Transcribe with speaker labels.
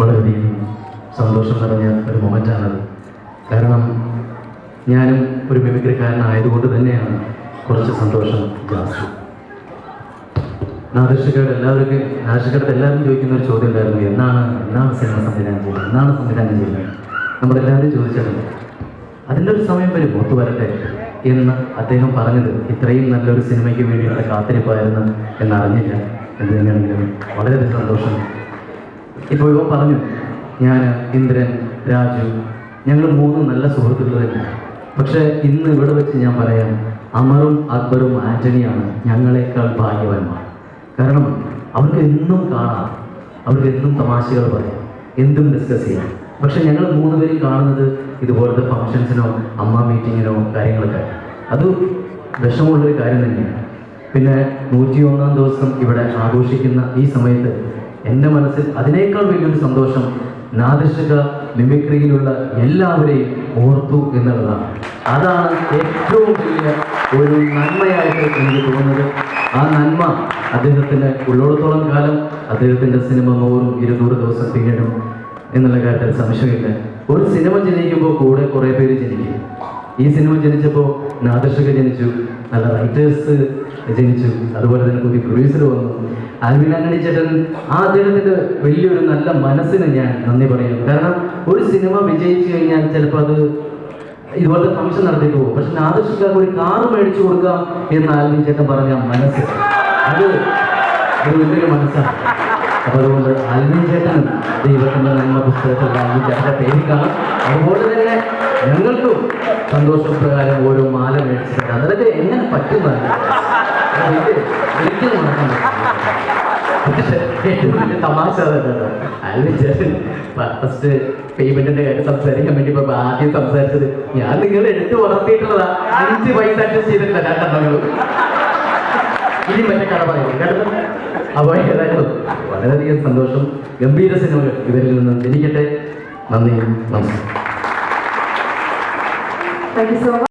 Speaker 1: വളരെയധികം സന്തോഷം നിറഞ്ഞ ഒരു മൊമെൻ്റാണത്. കാരണം ഞാനും ഒരു മിമിക്രിക്കാരനായതുകൊണ്ട് തന്നെയാണ് കുറച്ച് സന്തോഷം ജാസ്തി. നാദൃഷ്ടക്കാരുടെ എല്ലാവരും ചോദിക്കുന്ന ഒരു ചോദ്യം ഉണ്ടായിരുന്നു, എന്നാണ് സിനിമ സംവിധാനം ചെയ്യുന്നത്, എന്നാണ് സംവിധാനം ചെയ്യുന്നത്. നമ്മളെല്ലാവരും ചോദിച്ചിട്ടുണ്ട്. അതിൻ്റെ ഒരു സമയം വരും, ഒത്തു വരട്ടെ എന്ന് അദ്ദേഹം പറഞ്ഞത് ഇത്രയും നല്ലൊരു സിനിമയ്ക്ക് വേണ്ടിയുള്ള കാത്തിരിപ്പായിരുന്നു എന്നറിഞ്ഞില്ല. എന്ത് തന്നെയാണെങ്കിലും വളരെ സന്തോഷം. ഇപ്പോൾ ഇവ പറഞ്ഞു, ഞാൻ, ഇന്ദ്രൻ, രാജു, ഞങ്ങൾ 3 നല്ല സുഹൃത്തുക്കൾ തന്നെയാണ്. പക്ഷേ ഇന്ന് ഇവിടെ വെച്ച് ഞാൻ പറയാം, അമറും അക്ബറും ആൻ്റണിയാണ് ഞങ്ങളെക്കാൾ ഭാഗ്യവാന്മാർ. കാരണം അവർക്ക് എന്നും കാണാം, അവർക്ക് എന്നും തമാശകൾ പറയാം, എന്തും ഡിസ്കസ് ചെയ്യാം. പക്ഷെ ഞങ്ങൾ 3 പേരും കാണുന്നത് ഇതുപോലത്തെ ഫങ്ഷൻസിനോ അമ്മ മീറ്റിങ്ങിനോ കാര്യങ്ങളൊക്കെ. അത് വിഷമമുള്ളൊരു കാര്യം തന്നെയാണ്. പിന്നെ 101-ാം ദിവസം ഇവിടെ ആഘോഷിക്കുന്ന ഈ സമയത്ത് എൻ്റെ മനസ്സിൽ അതിനേക്കാൾ വലിയൊരു സന്തോഷം നാദിർഷക മിമിക്രിയിലുള്ള എല്ലാവരെയും ഓർത്തു എന്നുള്ളതാണ്. അതാണ് ഏറ്റവും വലിയ ഒരു നന്മയായിട്ട് എനിക്ക് തോന്നുന്നത്. ആ നന്മ അദ്ദേഹത്തിൻ്റെ ഉള്ളോടത്തോളം കാലം അദ്ദേഹത്തിൻ്റെ സിനിമ 100-200 ദിവസം പിന്നിടും എന്നുള്ള കാര്യത്തിൽ സംശയമില്ല. ഒരു സിനിമ ജനിക്കുമ്പോൾ കൂടെ കുറേ പേര് ജനിക്കും. ഈ സിനിമ ജനിച്ചപ്പോൾ നാദർഷക ജനിച്ചു, നല്ല റൈറ്റേഴ്സ് ജനിച്ചു, അതുപോലെ തന്നെ പുതിയ പ്രൊഡ്യൂസർ വന്നു, ആൽവിൻ ആന്റണി ചേട്ടൻ. ആ അദ്ദേഹത്തിൻ്റെ വലിയൊരു നല്ല മനസ്സിന് ഞാൻ നന്ദി പറയുന്നു. കാരണം ഒരു സിനിമ വിജയിച്ചു കഴിഞ്ഞാൽ ചിലപ്പോൾ അത് ഇതുപോലത്തെ ഫംഗ്ഷൻ നടത്തിയിട്ട് പോകും. പക്ഷെ നാദർഷക്കാർക്ക് ഒരു കാറ് മേടിച്ചു കൊടുക്കാം എന്ന് ആൽവിൻ ചേട്ടൻ പറഞ്ഞ മനസ്സ്, അത് ഒരു വലിയൊരു മനസ്സാണ്. അപ്പോൾ അതുകൊണ്ട് ആൽവിൻ ചേട്ടനും ദൈവത്തിൻ്റെ നന്മ പുസ്തകത്തിൽ ആൽവിൻ ചേട്ടൻ്റെ പേര് കാണാം. അതുപോലെ തന്നെ ഞങ്ങൾക്കും സന്തോഷപ്രകാരം ഓരോ മാല മേടിച്ചിട്ടുണ്ട്. അതൊക്കെ എങ്ങനെ പറ്റുന്നതാണ് ഒരിക്കലും നടക്കാൻ പറ്റില്ല. തമാശ അതല്ലോ. ആൽവിൻ ചേട്ടൻ ഫസ്റ്റ് പേയ്മെന്റിന്റെ കാര്യം സംസാരിക്കാൻ വേണ്ടി ഇപ്പൊ ആദ്യം സംസാരിച്ചത്, ഞാൻ നിങ്ങൾ എടുത്ത് വളർത്തിയിട്ടുള്ളതാ, 5 പൈസ അഡ്ജസ്റ്റ് ചെയ്തിട്ടില്ല 2 എണ്ണങ്ങളും. ഇനി മറ്റേ കട പറയും കേട്ടോ. അപ്പോൾ ഏതായാലും വളരെയധികം സന്തോഷം. ഗംഭീര സിനിമകൾ ഇവരിൽ നിന്നും ജനിക്കട്ടെ. നന്ദി, നമസ്കാരം.
Speaker 2: Thank you so much.